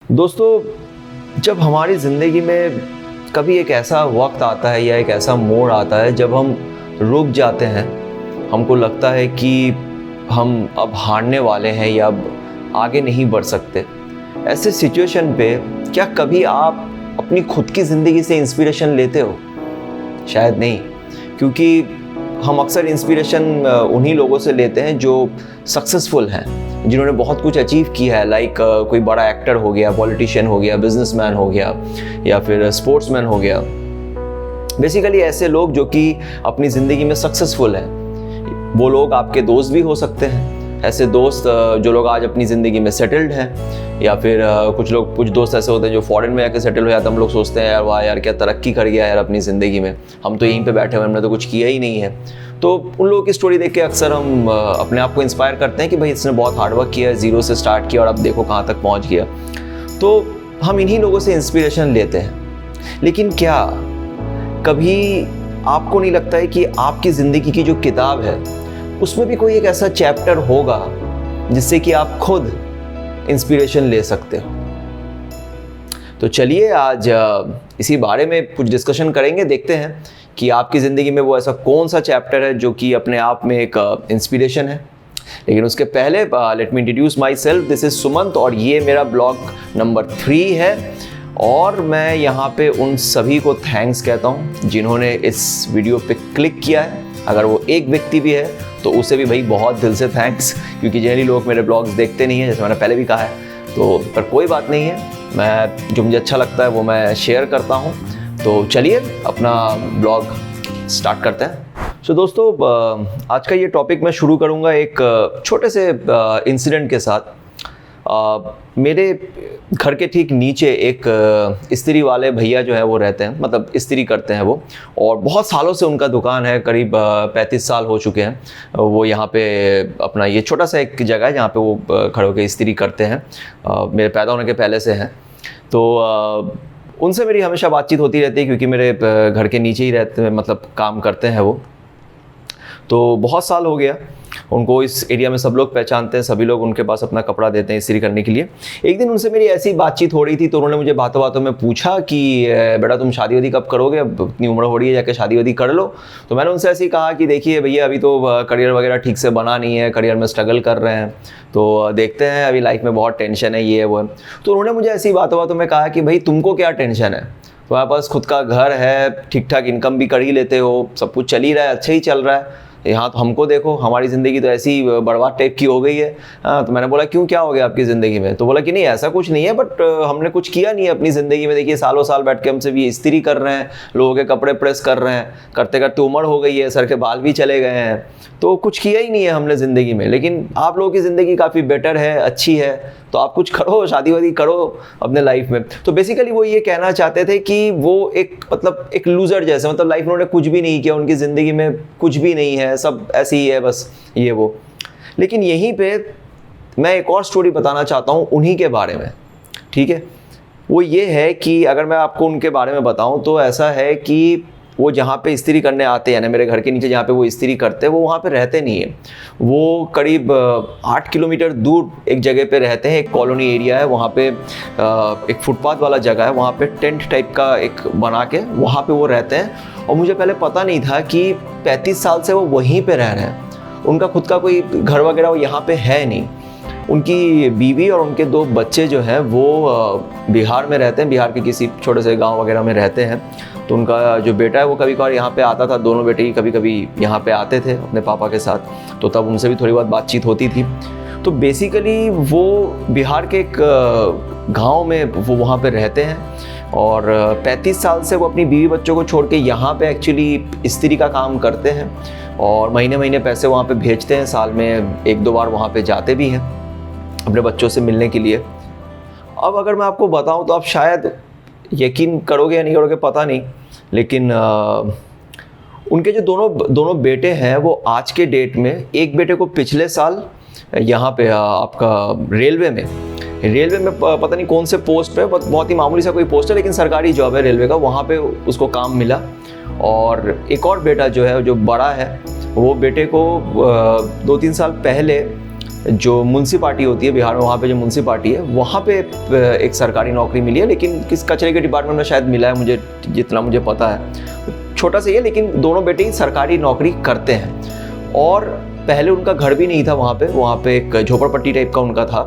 दोस्तों, जब हमारी ज़िंदगी में कभी एक ऐसा वक्त आता है या एक ऐसा मोड़ आता है जब हम रुक जाते हैं, हमको लगता है कि हम अब हारने वाले हैं या अब आगे नहीं बढ़ सकते, ऐसे सिचुएशन पे क्या कभी आप अपनी खुद की ज़िंदगी से इंस्पिरेशन लेते हो? शायद नहीं, क्योंकि हम अक्सर इंस्पिरेशन उन्हीं लोगों से लेते हैं जो सक्सेसफुल हैं, जिन्होंने बहुत कुछ अचीव किया है। लाइक कोई बड़ा एक्टर हो गया, पॉलिटिशियन हो गया, बिजनेसमैन हो गया या फिर स्पोर्ट्समैन हो गया। बेसिकली ऐसे लोग जो कि अपनी ज़िंदगी में सक्सेसफुल हैं। वो लोग आपके दोस्त भी हो सकते हैं, ऐसे दोस्त जो लोग आज अपनी ज़िंदगी में सेटल्ड हैं, या फिर कुछ दोस्त ऐसे होते हैं जो फॉरेन में जाकर सेटल हो जाते हैं। हम लोग सोचते हैं यार वाह यार क्या तरक्की कर गया यार अपनी ज़िंदगी में, हम तो यहीं पे बैठे हुए, हमने तो कुछ किया ही नहीं है। तो उन लोगों की स्टोरी देख के अक्सर हम अपने आप को इंस्पायर करते हैं कि भाई इसने बहुत हार्डवर्क किया है, ज़ीरो से स्टार्ट किया और अब देखो कहाँ तक पहुँच गया। तो हम इन्हीं लोगों से इंस्पिरेशन लेते हैं। लेकिन क्या कभी आपको नहीं लगता है कि आपकी ज़िंदगी की जो किताब है उसमें भी कोई एक ऐसा चैप्टर होगा जिससे कि आप खुद इंस्पिरेशन ले सकते हो? तो चलिए आज इसी बारे में कुछ डिस्कशन करेंगे, देखते हैं कि आपकी ज़िंदगी में वो ऐसा कौन सा चैप्टर है जो कि अपने आप में एक इंस्पिरेशन है। लेकिन उसके पहले let me introduce my self. This is Sumant और ये मेरा ब्लॉग नंबर 3 है। और मैं यहाँ पे उन सभी को थैंक्स कहता हूँ जिन्होंने इस वीडियो पे क्लिक किया है। अगर वो एक व्यक्ति भी है तो उसे भी भाई बहुत दिल से थैंक्स, क्योंकि जनरली लोग मेरे ब्लॉग्स देखते नहीं हैं, जैसे मैंने पहले भी कहा है। तो पर कोई बात नहीं है, मैं जो मुझे अच्छा लगता है वो मैं शेयर करता हूँ। तो चलिए अपना ब्लॉग स्टार्ट करते हैं। तो दोस्तों, आज का ये टॉपिक मैं शुरू करूँगा एक छोटे से इंसिडेंट के साथ। मेरे घर के ठीक नीचे एक इस्त्री वाले भैया जो है वो रहते हैं, मतलब इस्त्री करते हैं वो, और बहुत सालों से उनका दुकान है, करीब 35 साल हो चुके हैं। वो यहाँ पे अपना ये छोटा सा एक जगह है जहाँ पे वो खड़े होकर इस्त्री करते हैं, मेरे पैदा होने के पहले से हैं। तो उनसे मेरी हमेशा बातचीत होती रहती है, क्योंकि मेरे घर के नीचे ही रहते हैं, मतलब काम करते हैं वो। तो बहुत साल हो गया उनको, इस एरिया में सब लोग पहचानते हैं, सभी लोग उनके पास अपना कपड़ा देते हैं इस्त्री करने के लिए। एक दिन उनसे मेरी ऐसी बातचीत हो रही थी, तो उन्होंने मुझे बातों बातों में पूछा कि बेटा तुम शादी वादी कब करोगे, अब इतनी उम्र हो रही है, जाके शादी वादी कर लो। तो मैंने उनसे ऐसे ही कहा कि देखिए भैया अभी तो करियर वगैरह ठीक से बना नहीं है, करियर में स्ट्रगल कर रहे हैं, तो देखते हैं, अभी लाइफ में बहुत टेंशन है, ये है वो है। तो उन्होंने मुझे ऐसी बातों बातों में कहा कि भाई तुमको क्या टेंशन है, तुम्हारे पास खुद का घर है, ठीक ठाक इनकम भी कर ही लेते हो, सब कुछ चल ही रहा है, अच्छा ही चल रहा है। यहाँ तो हमको देखो, हमारी ज़िंदगी तो ऐसी बर्बाद टाइप की हो गई है। तो मैंने बोला क्यों, क्या हो गया आपकी ज़िंदगी में? तो बोला कि नहीं ऐसा कुछ नहीं है, बट हमने कुछ किया नहीं है अपनी ज़िंदगी में। देखिए सालों साल बैठ के हमसे भी इस्त्री कर रहे हैं, लोगों के कपड़े प्रेस कर रहे हैं, करते करते उम्र हो गई है, सर के बाल भी चले गए हैं, तो कुछ किया ही नहीं है हमने ज़िंदगी में। लेकिन आप लोगों की ज़िंदगी काफ़ी बेटर है, अच्छी है, तो आप कुछ करो, शादी वादी करो अपने लाइफ में। तो बेसिकली वो ये कहना चाहते थे कि वो एक लूज़र जैसे, मतलब लाइफ में उन्होंने कुछ भी नहीं किया, उनकी ज़िंदगी में कुछ भी नहीं है, सब ऐसे ही है बस ये वो। लेकिन यहीं पे मैं एक और स्टोरी बताना चाहता हूँ उन्हीं के बारे में, ठीक है? वो ये है कि अगर मैं आपको उनके बारे में बताऊँ तो ऐसा है कि वो जहाँ पे इस्त्री करने आते हैं ना, मेरे घर के नीचे जहाँ पे वो इस्त्री करते हैं, वो वहाँ पे रहते नहीं है। वो करीब 8 किलोमीटर दूर एक जगह पे रहते हैं, एक कॉलोनी एरिया है, वहाँ पे एक फुटपाथ वाला जगह है, वहाँ पे टेंट टाइप का एक बना के वहाँ पे वो रहते हैं। और मुझे पहले पता नहीं था कि 35 साल से वो वहीं पर रह रहे हैं। उनका खुद का कोई घर वगैरह यहाँ पर है नहीं। उनकी बीवी और उनके 2 बच्चे जो हैं वो बिहार में रहते हैं, बिहार के किसी छोटे से गांव वगैरह में रहते हैं। तो उनका जो बेटा है वो कभी कभार यहाँ पे आता था, दोनों बेटे ही कभी कभी यहाँ पे आते थे अपने पापा के साथ, तो तब उनसे भी थोड़ी बहुत बातचीत होती थी। तो बेसिकली वो बिहार के एक गाँव में वो वहाँ पे रहते हैं, और 35 साल से वो अपनी बीवी बच्चों को छोड़ के यहाँ पे एक्चुअली इस्त्री का काम करते हैं, और महीने महीने पैसे वहाँ पे भेजते हैं, साल में 1-2 बार वहाँ पे जाते भी हैं अपने बच्चों से मिलने के लिए। अब अगर मैं आपको बताऊं तो आप शायद यकीन करोगे या नहीं करोगे पता नहीं, लेकिन उनके जो दोनों बेटे हैं वो आज के डेट में, एक बेटे को पिछले साल यहाँ पे आपका रेलवे में पता नहीं कौन से पोस्ट पे, बहुत ही मामूली सा कोई पोस्ट है, लेकिन सरकारी जॉब है रेलवे का, वहाँ पे उसको काम मिला। और एक और बेटा जो है, जो बड़ा है, वो बेटे को 2-3 साल पहले जो म्यूनसिपालिटी होती है बिहार में, वहाँ पे जो म्यूनसिपालिटी है वहाँ पे एक सरकारी नौकरी मिली है, लेकिन किस कचरे के डिपार्टमेंट में शायद मिला है, मुझे जितना मुझे पता है छोटा सा ही है, लेकिन दोनों बेटे ही सरकारी नौकरी करते हैं। और पहले उनका घर भी नहीं था वहाँ पे एक झोपड़पट्टी टाइप का उनका था।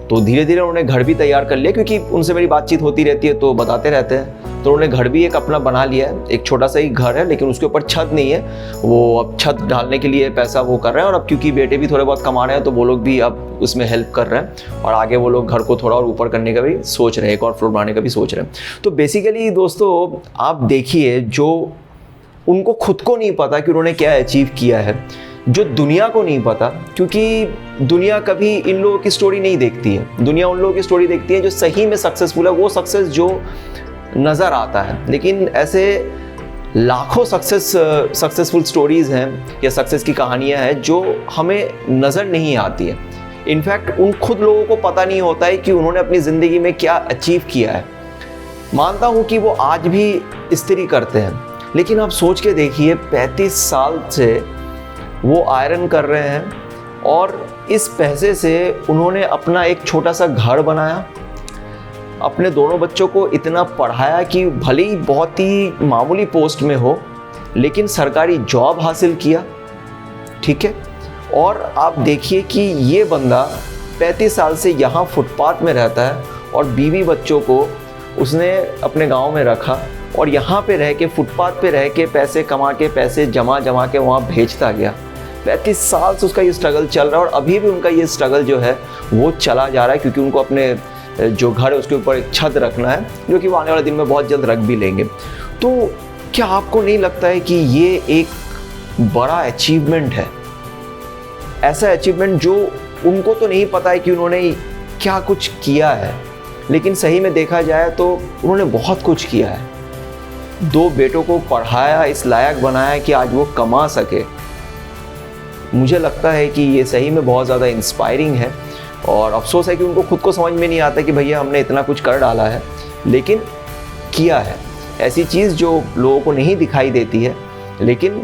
तो धीरे धीरे उन्होंने घर भी तैयार कर लिया, क्योंकि उनसे मेरी बातचीत होती रहती है तो बताते रहते हैं। तो उन्होंने घर भी एक अपना बना लिया है, एक छोटा सा ही घर है, लेकिन उसके ऊपर छत नहीं है। वो अब छत ढालने के लिए पैसा वो कर रहे हैं, और अब क्योंकि बेटे भी थोड़े बहुत कमा रहे हैं तो वो लोग भी अब उसमें हेल्प कर रहे हैं, और आगे वो लोग घर को थोड़ा और ऊपर करने का भी सोच रहे हैं, एक और फ्लोर बनाने का भी सोच रहे हैं। तो बेसिकली दोस्तों आप देखिए, जो उनको खुद को नहीं पता कि उन्होंने क्या अचीव किया है, जो दुनिया को नहीं पता, क्योंकि दुनिया कभी इन लोगों की स्टोरी नहीं देखती है। दुनिया उन लोगों की स्टोरी देखती है जो सही में सक्सेसफुल है, वो सक्सेस जो नज़र आता है। लेकिन ऐसे लाखों सक्सेसफुल स्टोरीज़ हैं या सक्सेस की कहानियां हैं जो हमें नज़र नहीं आती है। इनफैक्ट उन खुद लोगों को पता नहीं होता है कि उन्होंने अपनी ज़िंदगी में क्या अचीव किया है। मानता हूँ कि वो आज भी स्त्री करते हैं, लेकिन आप सोच के देखिए 35 साल से वो आयरन कर रहे हैं, और इस पैसे से उन्होंने अपना एक छोटा सा घर बनाया, अपने दोनों बच्चों को इतना पढ़ाया कि भले ही बहुत ही मामूली पोस्ट में हो, लेकिन सरकारी जॉब हासिल किया, ठीक है। और आप देखिए कि ये बंदा 35 साल से यहाँ फुटपाथ में रहता है, और बीवी बच्चों को उसने अपने गांव में रखा, और यहाँ पे रह के फुटपाथ पे रह के पैसे कमा के, पैसे जमा के वहाँ भेजता गया। 35 साल से उसका ये स्ट्रगल चल रहा है, और अभी भी उनका ये स्ट्रगल जो है वो चला जा रहा है, क्योंकि उनको अपने जो घर है उसके ऊपर एक छत रखना है, जो कि वो आने वाले दिन में बहुत जल्द रख भी लेंगे। तो क्या आपको नहीं लगता है कि ये एक बड़ा अचीवमेंट है? ऐसा अचीवमेंट जो उनको तो नहीं पता है कि उन्होंने क्या कुछ किया है, लेकिन सही में देखा जाए तो उन्होंने बहुत कुछ किया है। 2 बेटों को पढ़ाया, इस लायक बनाया कि आज वो कमा सके। मुझे लगता है कि ये सही में बहुत ज़्यादा इंस्पायरिंग है, और अफसोस है कि उनको खुद को समझ में नहीं आता कि भैया हमने इतना कुछ कर डाला है, लेकिन किया है। ऐसी चीज़ जो लोगों को नहीं दिखाई देती है, लेकिन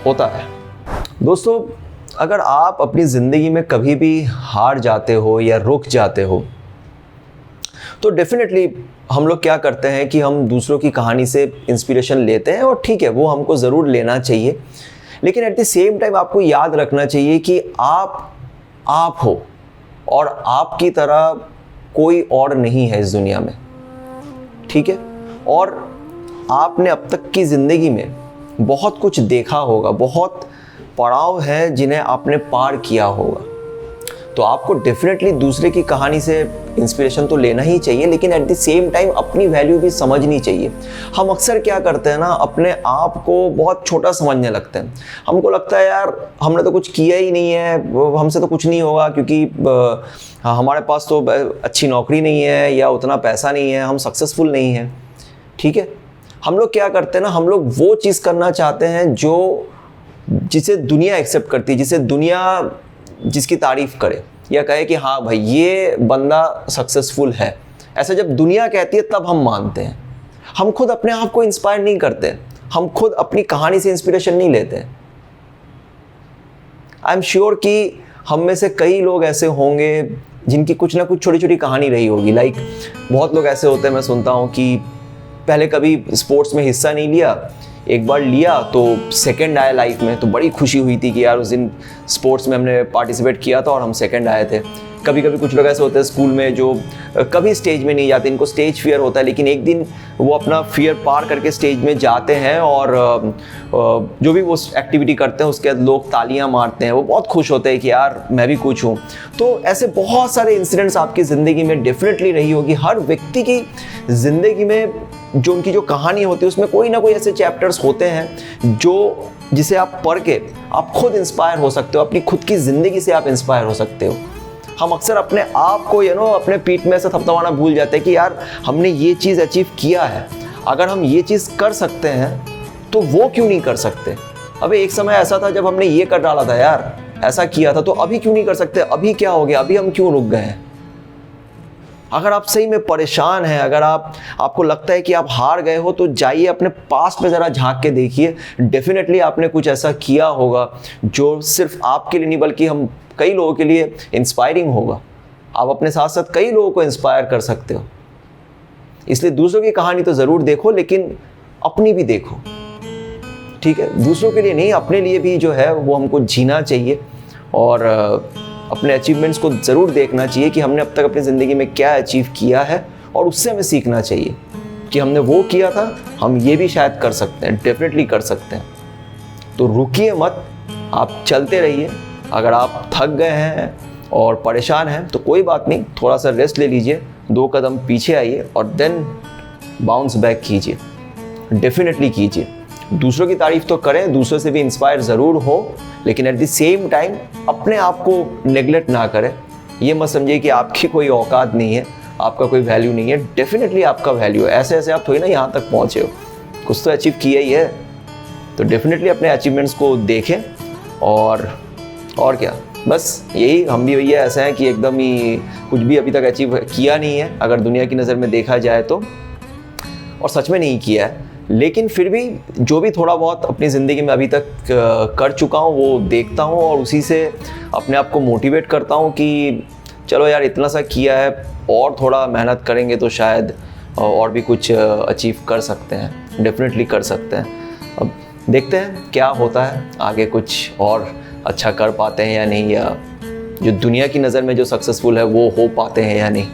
होता है। दोस्तों, अगर आप अपनी ज़िंदगी में कभी भी हार जाते हो या रुक जाते हो, तो डेफिनेटली हम लोग क्या करते हैं कि हम दूसरों की कहानी से इंस्पिरेशन लेते हैं, और ठीक है, वो हमको ज़रूर लेना चाहिए, लेकिन एट द सेम टाइम आपको याद रखना चाहिए कि आप हो, और आपकी तरह कोई और नहीं है इस दुनिया में, ठीक है। और आपने अब तक की ज़िंदगी में बहुत कुछ देखा होगा, बहुत पड़ाव हैं जिन्हें आपने पार किया होगा, तो आपको डेफिनेटली दूसरे की कहानी से इंस्पिरेशन तो लेना ही चाहिए, लेकिन एट द सेम टाइम अपनी वैल्यू भी समझनी चाहिए। हम अक्सर क्या करते हैं ना, अपने आप को बहुत छोटा समझने लगते हैं। हमको लगता है यार हमने तो कुछ किया ही नहीं है, हमसे तो कुछ नहीं होगा, क्योंकि हमारे पास तो अच्छी नौकरी नहीं है या उतना पैसा नहीं है, हम सक्सेसफुल नहीं हैं, ठीक है। हम लोग क्या करते हैं ना, हम लोग वो चीज़ करना चाहते हैं जिसे दुनिया एक्सेप्ट करती है, जिसे दुनिया जिसकी तारीफ़ करे या कहे कि हाँ भाई ये बंदा सक्सेसफुल है। ऐसा जब दुनिया कहती है तब हम मानते हैं। हम खुद अपने आप को इंस्पायर नहीं करते, हम खुद अपनी कहानी से इंस्पिरेशन नहीं लेते। आई एम श्योर कि हम में से कई लोग ऐसे होंगे जिनकी कुछ ना कुछ छोटी छोटी कहानी रही होगी। लाइक बहुत लोग ऐसे होते हैं, मैं सुनता हूँ कि पहले कभी स्पोर्ट्स में हिस्सा नहीं लिया, एक बार लिया तो सेकंड आया लाइफ में, तो बड़ी खुशी हुई थी कि यार उस दिन स्पोर्ट्स में हमने पार्टिसिपेट किया था और हम सेकंड आए थे। कभी कभी कुछ लोग ऐसे होते हैं स्कूल में जो कभी स्टेज में नहीं जाते, इनको स्टेज फियर होता है, लेकिन एक दिन वो अपना फियर पार करके स्टेज में जाते हैं और जो भी वो एक्टिविटी करते हैं उसके बाद लोग तालियां मारते हैं, वो बहुत खुश होते हैं कि यार मैं भी कुछ हूँ। तो ऐसे बहुत सारे इंसिडेंट्स आपकी ज़िंदगी में डेफिनेटली रही होगी। हर व्यक्ति की ज़िंदगी में जो उनकी जो कहानी होती है उसमें कोई ना कोई ऐसे चैप्टर्स होते हैं जिसे आप पढ़ के आप खुद इंस्पायर हो सकते हो, अपनी खुद की ज़िंदगी से आप इंस्पायर हो सकते हो। हम अक्सर अपने आप को अपने पीठ में ऐसा थपथपाना भूल जाते हैं कि यार हमने ये चीज़ अचीव किया है, अगर हम ये चीज़ कर सकते हैं तो वो क्यों नहीं कर सकते। अबे एक समय ऐसा था जब हमने ये कर डाला था यार, ऐसा किया था, तो अभी क्यों नहीं कर सकते, अभी क्या हो गया, अभी हम क्यों रुक गए हैं। अगर आप सही में परेशान हैं, अगर आपको लगता है कि आप हार गए हो, तो जाइए अपने पास्ट में ज़रा झांक के देखिए। डेफिनेटली आपने कुछ ऐसा किया होगा जो सिर्फ आपके लिए नहीं बल्कि हम कई लोगों के लिए इंस्पायरिंग होगा। आप अपने साथ साथ कई लोगों को इंस्पायर कर सकते हो। इसलिए दूसरों की कहानी तो ज़रूर देखो, लेकिन अपनी भी देखो, ठीक है? दूसरों के लिए नहीं, अपने लिए भी जो है वो हमको जीना चाहिए और अपने अचीवमेंट्स को ज़रूर देखना चाहिए कि हमने अब तक अपनी ज़िंदगी में क्या अचीव किया है, और उससे हमें सीखना चाहिए कि हमने वो किया था, हम ये भी शायद कर सकते हैं, डेफिनेटली कर सकते हैं। तो रुकिए मत, आप चलते रहिए। अगर आप थक गए हैं और परेशान हैं तो कोई बात नहीं, थोड़ा सा रेस्ट ले लीजिए, 2 कदम पीछे आइए और देन बाउंस बैक कीजिए, डेफिनेटली कीजिए। दूसरों की तारीफ तो करें, दूसरों से भी इंस्पायर ज़रूर हो, लेकिन एट द सेम टाइम अपने आप को नेगलेक्ट ना करें। ये मत समझिए कि आपकी कोई औकात नहीं है, आपका कोई वैल्यू नहीं है। डेफिनेटली आपका वैल्यू है, ऐसे ऐसे आप थोड़ी ना यहाँ तक पहुँचे हो, कुछ तो अचीव किया ही है। तो डेफिनेटली अपने अचीवमेंट्स को देखें और क्या, बस यही, हम भी भैया ऐसे हैं कि एकदम ही कुछ भी अभी तक अचीव किया नहीं है अगर दुनिया की नज़र में देखा जाए तो, और सच में नहीं किया है। लेकिन फिर भी जो भी थोड़ा बहुत अपनी ज़िंदगी में अभी तक कर चुका हूँ वो देखता हूँ और उसी से अपने आप को मोटिवेट करता हूँ कि चलो यार इतना सा किया है, और थोड़ा मेहनत करेंगे तो शायद और भी कुछ अचीव कर सकते हैं, डेफिनेटली कर सकते हैं। अब देखते हैं क्या होता है आगे, कुछ और अच्छा कर पाते हैं या नहीं, या जो दुनिया की नज़र में जो सक्सेसफुल है वो हो पाते हैं या नहीं।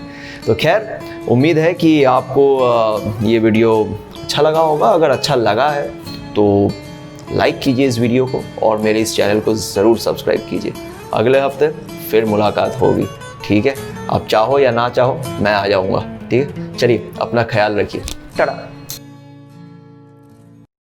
तो खैर, उम्मीद है कि आपको ये वीडियो अच्छा लगा होगा। अगर अच्छा लगा है तो लाइक कीजिए इस वीडियो को और मेरे इस चैनल को ज़रूर सब्सक्राइब कीजिए। अगले हफ्ते फिर मुलाकात होगी, ठीक है? आप चाहो या ना चाहो मैं आ जाऊँगा, ठीक है? चलिए, अपना ख्याल रखिए, टाटा।